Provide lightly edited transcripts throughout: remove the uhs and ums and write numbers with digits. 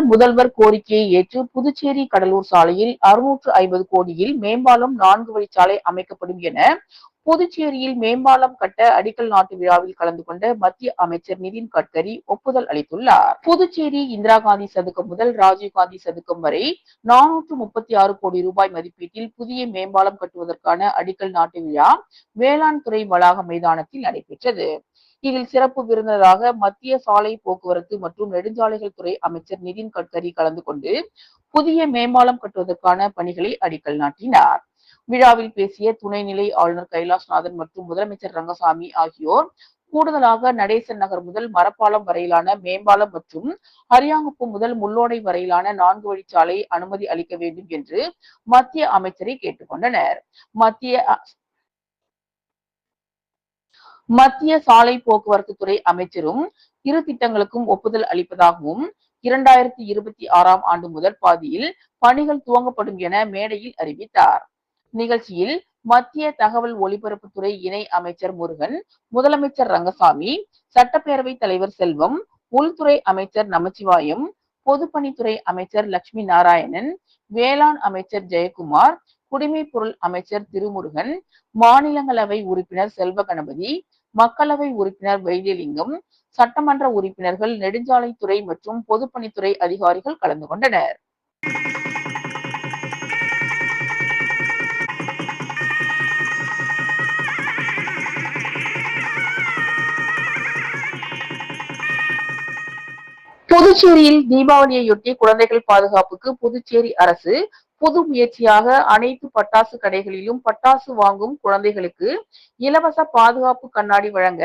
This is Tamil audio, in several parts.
முதல்வர் கோரிக்கையை ஏற்று புதுச்சேரி கடலூர் சாலையில் 650 கோடியில் மேம்பாலம் 4 வழிச்சாலை அமைக்கப்படும் என புதுச்சேரியில் மேம்பாலம் கட்ட அடிக்கல் நாட்டு விழாவில் கலந்து கொண்ட மத்திய அமைச்சர் நிதின் கட்கரி ஒப்புதல் அளித்துள்ளார். புதுச்சேரி இந்திரா காந்தி சதுக்கம் முதல் ராஜீவ்காந்தி சதுக்கம் வரை 436 கோடி ரூபாய் மதிப்பீட்டில் புதிய மேம்பாலம் கட்டுவதற்கான அடிக்கல் நாட்டு விழா வேளாண் துறை வளாக மைதானத்தில் நடைபெற்றது. இதில் சிறப்பு விருந்தினராக மத்திய சாலை போக்குவரத்து மற்றும் நெடுஞ்சாலைகள் துறை அமைச்சர் நிதின் கட்கரி கலந்து கொண்டு புதிய மேம்பாலம் கட்டுவதற்கான பணிகளை அடிக்கல் நாட்டினார். விழாவில் பேசிய துணைநிலை ஆளுநர் கைலாஷ்நாதன் மற்றும் முதலமைச்சர் ரங்கசாமி ஆகியோர் கூடுதலாக நடேசன் நகர் முதல் மரப்பாலம் வரையிலான மேம்பாலம் மற்றும் அரியாங்குப்பம் முதல் முள்ளோடை வரையிலான 4 வழிச்சாலை அனுமதி அளிக்க வேண்டும் என்று மத்திய அமைச்சரை கேட்டுக்கொண்டனர். மத்திய சாலை போக்குவரத்து துறை அமைச்சரும் இரு திட்டங்களுக்கும் ஒப்புதல் அளிப்பதாகவும் 2026ஆம் ஆண்டு முதல் பாதியில் பணிகள் துவங்கப்படும் என மேடையில் அறிவித்தார். நிகழ்ச்சியில் மத்திய தகவல் ஒலிபரப்புத்துறை இணை அமைச்சர் முருகன், முதலமைச்சர் ரங்கசாமி, சட்டப்பேரவை தலைவர் செல்வம், உள்துறை அமைச்சர் நமச்சிவாயம், பொதுப்பணித்துறை அமைச்சர் லட்சுமி நாராயணன், வேளாண் அமைச்சர் ஜெயக்குமார், குடிமைப் பொருள் அமைச்சர் திருமுருகன், மாநிலங்களவை உறுப்பினர் செல்வ கணபதி, மக்களவை உறுப்பினர் வைத்தியலிங்கம், சட்டமன்ற உறுப்பினர்கள், நெடுஞ்சாலைத்துறை மற்றும் பொதுப்பணித்துறை அதிகாரிகள் கலந்து கொண்டனர். புதுச்சேரியில் தீபாவளியையொட்டி குழந்தைகள் பாதுகாப்புக்கு புதுச்சேரி அரசு புது முயற்சியாக அனைத்து பட்டாசு கடைகளிலும் பட்டாசு வாங்கும் குழந்தைகளுக்கு இலவச பாதுகாப்பு கண்ணாடி வழங்க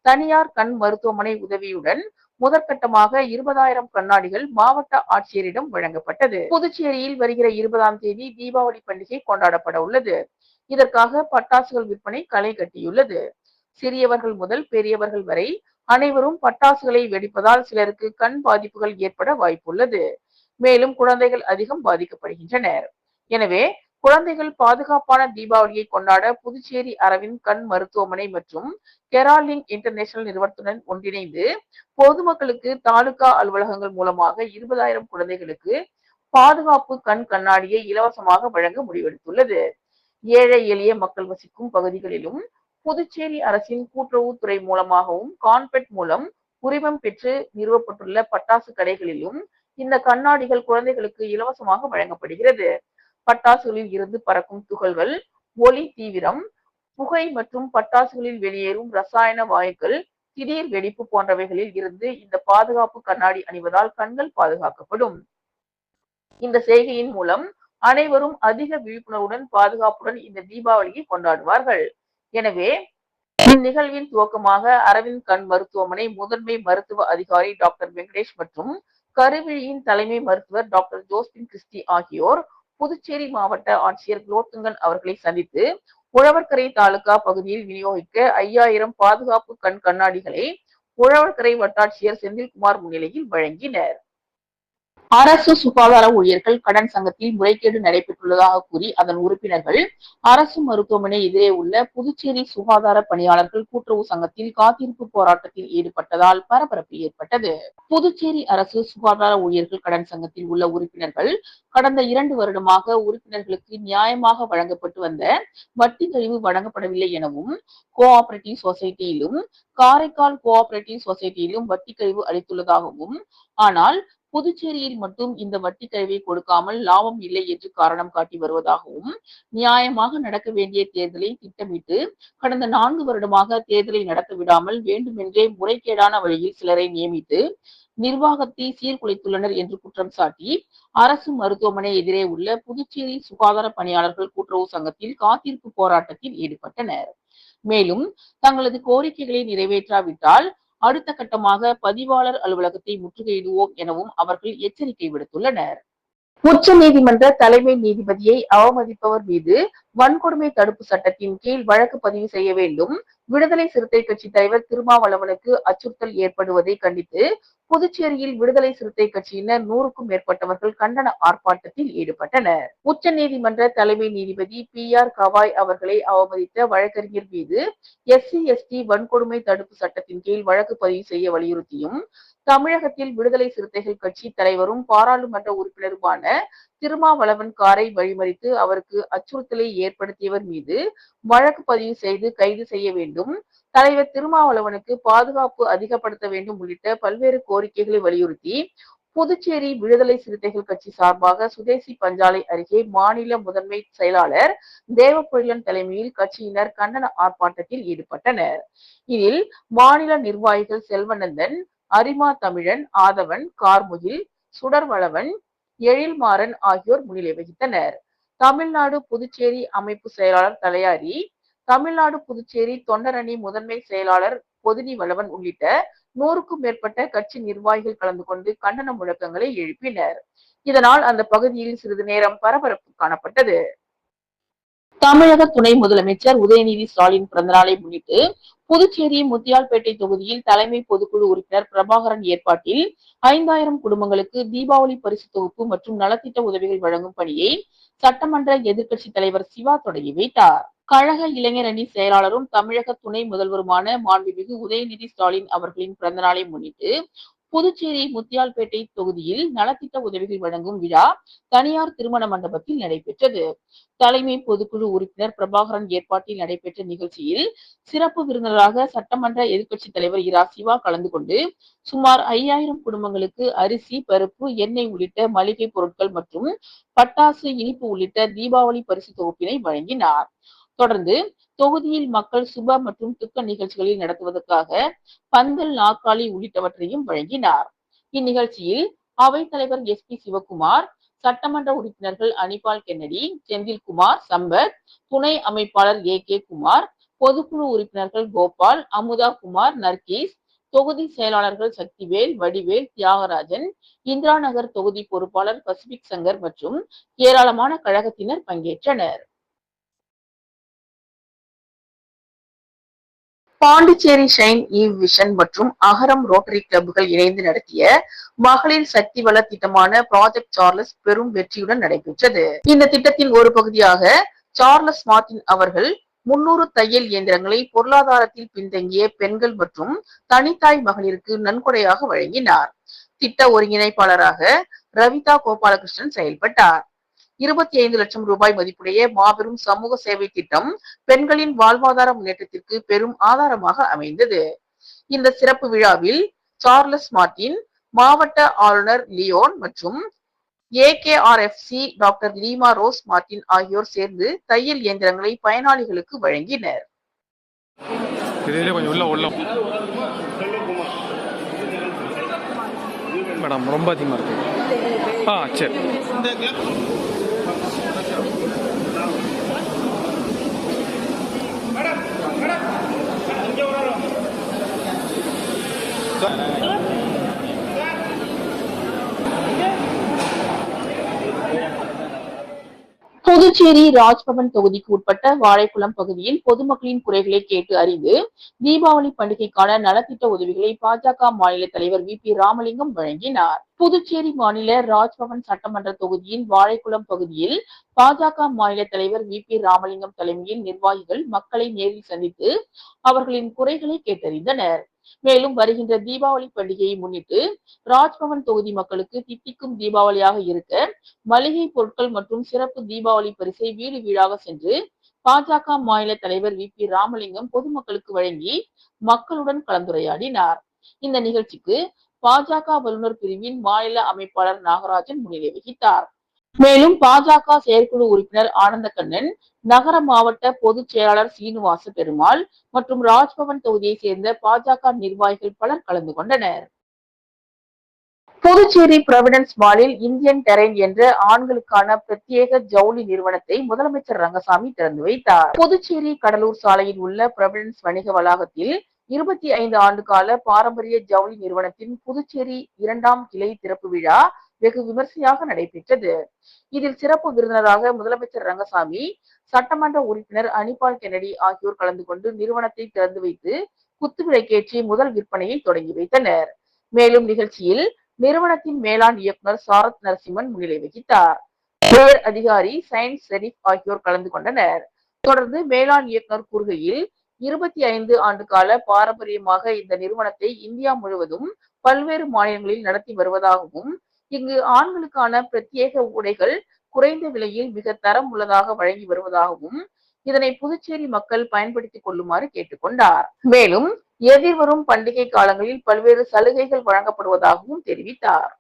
தனியார் கண் மருத்துவமனை உதவியுடன் முதற்கட்டமாக 20,000 கண்ணாடிகள் மாவட்ட ஆட்சியரிடம் வழங்கப்பட்டது. புதுச்சேரியில் வருகிற 20ஆம் தேதி தீபாவளி பண்டிகை கொண்டாடப்பட உள்ளது. இதற்காக பட்டாசுகள் விற்பனை களை கட்டியுள்ளது. சிறியவர்கள் முதல் பெரியவர்கள் வரை அனைவரும் பட்டாசுகளை வெடிப்பதால் சிலருக்கு கண் பாதிப்புகள் ஏற்பட வாய்ப்புள்ளது. மேலும் குழந்தைகள் அதிகம் பாதிக்கப்படுகின்றனர். எனவே குழந்தைகள் பாதுகாப்பான தீபாவளியை கொண்டாட புதுச்சேரி அரவிந்த் கண் மருத்துவமனை மற்றும் கெராலிங் இன்டர்நேஷனல் நிறுவனத்துடன் ஒன்றிணைந்து பொதுமக்களுக்கு தாலுகா அலுவலகங்கள் மூலமாக 20,000 குழந்தைகளுக்கு பாதுகாப்பு கண் கண்ணாடியை இலவசமாக வழங்க முடிவெடுத்துள்ளது. ஏழை எளிய மக்கள் வசிக்கும் பகுதிகளிலும் புதுச்சேரி அரசின் கூட்டுறவுத்துறை மூலமாகவும் கான்பெட் மூலம் உரிமம் பெற்று நிறுவப்பட்டுள்ள பட்டாசு கடைகளிலும் இந்த கண்ணாடிகள் குழந்தைகளுக்கு இலவசமாக வழங்கப்படுகிறது. பட்டாசுகளில் இருந்து பறக்கும் துகள்கள், ஒளி தீவிரம், புகை மற்றும் பட்டாசுகளில் வெளியேறும் ரசாயன வாயுக்கள், திடீர் வெடிப்பு போன்றவைகளில் இருந்து இந்த பாதுகாப்பு கண்ணாடி அணிவதால் கண்கள் பாதுகாக்கப்படும். இந்த செய்கையின் மூலம் அனைவரும் அதிக விழிப்புணர்வுடன் பாதுகாப்புடன் இந்த தீபாவளியை கொண்டாடுவார்கள். எனவே இந்நிகழ்வின் துவக்கமாக அரவிந்த் கண் மருத்துவமனை முதன்மை மருத்துவ அதிகாரி டாக்டர் வெங்கடேஷ் மற்றும் கருவிழியின் தலைமை மருத்துவர் டாக்டர் ஜோஸ்பின் கிறிஸ்டி ஆகியோர் புதுச்சேரி மாவட்ட ஆட்சியர் குலோத்துங்கன் அவர்களை சந்தித்து உழவர்கரை தாலுகா பகுதியில் விநியோகிக்க 5000 பாதுகாப்பு கண் கண்ணாடிகளை உழவர்கரை வட்டாட்சியர் செந்தில்குமார் முன்னிலையில் வழங்கினர். அரசு சுகாதார ஊழியர்கள் கடன் சங்கத்தில் முறைகேடு நடைபெற்றுள்ளதாக கூறி அதன் உறுப்பினர்கள் அரசு மருத்துவமனை எதிரே உள்ள புதுச்சேரி சுகாதார பணியாளர்கள் கூட்டுறவு சங்கத்தில் காத்திருப்பு போராட்டத்தில் ஈடுபட்டதால் பரபரப்பு ஏற்பட்டது. புதுச்சேரி அரசு சுகாதார ஊழியர்கள் கடன் சங்கத்தில் உள்ள உறுப்பினர்கள் கடந்த 2 வருடமாக உறுப்பினர்களுக்கு நியாயமாக வழங்கப்பட்டு வந்த வட்டி கழிவு வழங்கப்படவில்லை எனவும், கோஆபரேட்டிவ் சொசைட்டியிலும் காரைக்கால் கோஆபரேட்டிவ் சொசைட்டியிலும் வட்டி கழிவு அளித்துள்ளதாகவும், ஆனால் புதுச்சேரியில் மட்டும் இந்த வட்டி கழிவை கொடுக்காமல் லாபம் இல்லை என்று காரணம் காட்டி வருவதாகவும், நியாயமாக நடக்க வேண்டிய தேர்தலை திட்டமிட்டு கடந்த 4 வருடமாக தேர்தலை நடத்த விடாமல் வேண்டுமென்றே முறைகேடான வழியில் சிலரை நியமித்து நிர்வாகத்தை சீர்குலைத்துள்ளனர் என்று குற்றம் சாட்டி அரசு மருத்துவமனை எதிரே உள்ள புதுச்சேரி சுகாதார பணியாளர்கள் கூட்டுறவு சங்கத்தில் காத்திருப்பு போராட்டத்தில் ஈடுபட்டனர். மேலும் தங்களது கோரிக்கைகளை நிறைவேற்றாவிட்டால் அடுத்த கட்டமாக பதிவாளர் அலுவலகத்தை முற்றுகையிடுவோம் எனவும் அவர்கள் எச்சரிக்கை விடுத்துள்ளனர். உச்ச நீதிமன்ற தலைமை நீதிபதியை அவமதிப்பவர் மீது வன்கொடுமை தடுப்பு சட்டத்தின் கீழ் வழக்கு பதிவு செய்ய வேண்டும். விடுதலை சிறுத்தை கட்சி தலைவர் திருமாவளவனுக்கு அச்சுறுத்தல் ஏற்படுவதை கண்டித்து புதுச்சேரியில் விடுதலை சிறுத்தை கட்சியினர் 100க்கும் மேற்பட்டவர்கள் கண்டன ஆர்ப்பாட்டத்தில் ஈடுபட்டனர். உச்சநீதிமன்ற தலைமை நீதிபதி PR கவாய் அவர்களை அவமதித்த வழக்கறிஞர் மீது SC/ST வன்கொடுமை தடுப்பு சட்டத்தின் கீழ் வழக்கு பதிவு செய்ய வலியுறுத்தியும், தமிழகத்தில் விடுதலை சிறுத்தைகள் கட்சி தலைவரும் பாராளுமன்ற உறுப்பினருமான திருமாவளவன் காரை வழிமறித்து அவருக்கு அச்சுறுத்தலை ஏற்படுத்தியவர் மீது வழக்கு பதிவு செய்து கைது செய்ய வேண்டும். தலைவர் திருமாவளவனுக்கு பாதுகாப்பு அதிகப்படுத்த வேண்டும் உள்ளிட்ட பல்வேறு கோரிக்கைகளை வலியுறுத்தி புதுச்சேரி விடுதலை சிறுத்தைகள் கட்சி சார்பாக சுதேசி பஞ்சாலை அருகே மாநில முதன்மை செயலாளர் தேவபொழிலன் தலைமையில் கட்சியினர் கண்டன ஆர்ப்பாட்டத்தில் ஈடுபட்டனர். இதில் மாநில நிர்வாகிகள் செல்வநந்தன், அரிமா தமிழன், ஆதவன், கார்முகில், சுடர்வளவன், எழில்மாறன் ஆகியோர் முன்னிலை வகித்தனர். தமிழ்நாடு புதுச்சேரி அமைப்பு செயலாளர் தலையாரி, தமிழ்நாடு புதுச்சேரி தொண்டரணி முதன்மை செயலாளர் பொதினி வளவன் உள்ளிட்ட 100க்கும் மேற்பட்ட கட்சி நிர்வாகிகள் கலந்து கொண்டு கண்டன முழக்கங்களை எழுப்பினர். இதனால் அந்த பகுதியில் சிறிது நேரம் பரபரப்பு காணப்பட்டது. தமிழக துணை முதலமைச்சர் உதயநிதி ஸ்டாலின் பிறந்தநாளை முன்னிட்டு புதுச்சேரி முத்தியால்பேட்டை தொகுதியில் தலைமை பொதுக்குழு உறுப்பினர் பிரபாகரன் ஏற்பாட்டில் 5000 குடும்பங்களுக்கு தீபாவளி பரிசு தொகுப்பு மற்றும் நலத்திட்ட உதவிகள் வழங்கும் பணியை சட்டமன்ற எதிர்க்கட்சி தலைவர் சிவா தொடங்கி வைத்தார். கழக இளைஞர் அணி செயலாளரும் தமிழக துணை முதல்வருமான மாண்புமிகு உதயநிதி ஸ்டாலின் அவர்களின் பிறந்தநாளை முன்னிட்டு புதுச்சேரி முத்தியால்பேட்டை தொகுதியில் நலத்திட்ட உதவிகள் வழங்கும் விழா தனியார் திருமண மண்டபத்தில் நடைபெற்றது. தலைமை பொதுக்குழு உறுப்பினர் பிரபாகரன் ஏற்பாட்டில் நடைபெற்ற நிகழ்ச்சியில் சிறப்பு விருந்தினராக சட்டமன்ற எதிர்க்கட்சி தலைவர் இரா சிவா கலந்து கொண்டு சுமார் 5000 குடும்பங்களுக்கு அரிசி, பருப்பு, எண்ணெய் உள்ளிட்ட மளிகை பொருட்கள் மற்றும் பட்டாசு, இனிப்பு உள்ளிட்ட தீபாவளி பரிசு தொகுப்பினை வழங்கினார். தொடர்ந்து தொகுதியில் மக்கள் சுப மற்றும் துக்க நிகழ்ச்சிகளில் நடத்துவதற்காக பந்தல், நாற்காலி உள்ளிட்டவற்றையும் வழங்கினார். இந்நிகழ்ச்சியில் அவைத்தலைவர் SP சிவகுமார், சட்டமன்ற உறுப்பினர்கள் அனிபால் கென்னடி, செந்தில்குமார், சம்பத், துணை அமைப்பாளர் AK குமார், பொதுக்குழு உறுப்பினர்கள் கோபால், அமுதா குமார், நர்கீஸ், தொகுதி செயலாளர்கள் சக்திவேல், வடிவேல், தியாகராஜன், இந்திரா நகர் தொகுதி பொறுப்பாளர் பசிபிக் சங்கர் மற்றும் ஏராளமான கழகத்தினர் பங்கேற்றனர். பாண்டிச்சேரி ஷைன் ஈவ் விஷன் மற்றும் அகரம் ரோட்டரி கிளப்புகள் இணைந்து நடத்திய மகளிர் சக்தி வள திட்டமான ப்ராஜெக்ட் சார்லஸ் பெரும் வெற்றியுடன் நடைபெற்றது. இந்த திட்டத்தின் ஒரு பகுதியாக சார்லஸ் மார்டின் அவர்கள் 300 தையல் இயந்திரங்களை பொருளாதாரத்தில் பின்தங்கிய பெண்கள் மற்றும் தனித்தாய் மகளிருக்கு நன்கொடையாக வழங்கினார். திட்ட ஒருங்கிணைப்பாளராக ரவிதா கோபாலகிருஷ்ணன் செயல்பட்டார். 25 லட்சம் ரூபாய் மதிப்புடைய மாபெரும் சமூக சேவை திட்டம் பெண்களின் வாழ்வாதார முன்னேற்றத்திற்கு பெரும் ஆதாரமாக அமைந்தது. இந்த சிறப்பு விழாவில் சார்லஸ் மார்டின், மாவட்ட ஆளுநர் லியோன் மற்றும் AKRFC doctor Lima rose Martin ஆகியோர் சேர்ந்து தையல் இயந்திரங்களை பயனாளிகளுக்கு வழங்கினர். மேடம் ரொம்ப அதிகமாக இருக்கு. சரி. புதுச்சேரி ராஜ்பவன் தொகுதிக்கு உட்பட்ட வாழைக்குளம் பகுதியில் பொதுமக்களின் குறைகளை கேட்டு அறிந்து தீபாவளி பண்டிகைக்கான நலத்திட்ட உதவிகளை பாஜக மாநில தலைவர் VP ராமலிங்கம் வழங்கினார். புதுச்சேரி மாநில ராஜ்பவன் சட்டமன்ற தொகுதியின் வாழைக்குளம் பகுதியில் பாஜக மாநில தலைவர் VP ராமலிங்கம் தலைமையில் நிர்வாகிகள் மக்களை நேரில் சந்தித்து அவர்களின் குறைகளை கேட்டறிந்தனர். மேலும் வருகின்ற தீபாவளி பண்டிகையை முன்னிட்டு ராஜ்பவன் தொகுதி மக்களுக்கு தித்திக்கும் தீபாவளியாக இருக்க மளிகை பொருட்கள் மற்றும் சிறப்பு தீபாவளி பரிசை வீடு வீடாக சென்று பாஜக மாநில தலைவர் VP ராமலிங்கம் பொதுமக்களுக்கு வழங்கி மக்களுடன் கலந்துரையாடினார். இந்த நிகழ்ச்சிக்கு பாஜக வல்லுநர் பிரிவின் மாநில அமைப்பாளர் நாகராஜன் முன்னிலை வகித்தார். மேலும் பாஜக செயற்குழு உறுப்பினர் ஆனந்தகண்ணன், நகர மாவட்ட பொதுச் செயலாளர் சீனிவாச பெருமாள் மற்றும் ராஜ்பவன் தொகுதியை சேர்ந்த பாஜக நிர்வாகிகள் பலர் கலந்து கொண்டனர். புதுச்சேரி புரோவிடன்ஸ் மாலில் இந்தியன் டெரைன் என்ற ஆண்களுக்கான பிரத்யேக ஜவுளி நிறுவனத்தை முதலமைச்சர் ரங்கசாமி திறந்து வைத்தார். புதுச்சேரி கடலூர் சாலையில் உள்ள புரோவிடன்ஸ் வணிக வளாகத்தில் 25 ஆண்டு கால பாரம்பரிய ஜவுளி நிறுவனத்தின் புதுச்சேரி 2ஆம் கிளை திறப்பு விழா வெகு விமர்சையாக நடைபெற்றது. இதில் சிறப்பு விருந்தினராக முதலமைச்சர் ரங்கசாமி, சட்டமன்ற உறுப்பினர் அனிபால் கென்னடி ஆகியோர் கலந்து கொண்டு நிறுவனத்தை திறந்து வைத்து குத்துவிளக்கேற்றி முதல் விற்பனையை தொடங்கி வைத்தனர். மேலும் நிகழ்ச்சியில் நிறுவனத்தின் மேலாண் இயக்குனர் சாரத் நரசிம்மன் முன்னிலை வகித்தார். உயர் அதிகாரி சயின்ஸ் ஷெரீப் ஆகியோர் கலந்து கொண்டனர். தொடர்ந்து மேலாண் இயக்குனர் கூறுகையில், 25 ஆண்டு கால பாரம்பரியமாக இந்த நிறுவனத்தை இந்தியா முழுவதும் பல்வேறு மாநிலங்களில் நடத்தி வருவதாகவும், இங்கு ஆண்களுக்கான பிரத்யேக உடைகள் குறைந்த விலையில் மிக தரம் உள்ளதாக வழங்கி வருவதாகவும், இதனை புதுச்சேரி மக்கள் பயன்படுத்திக் கொள்ளுமாறு கேட்டுக்கொண்டார். மேலும் எதிர்வரும் பண்டிகை காலங்களில் பல்வேறு சலுகைகள் வழங்கப்படுவதாகவும் தெரிவித்தார்.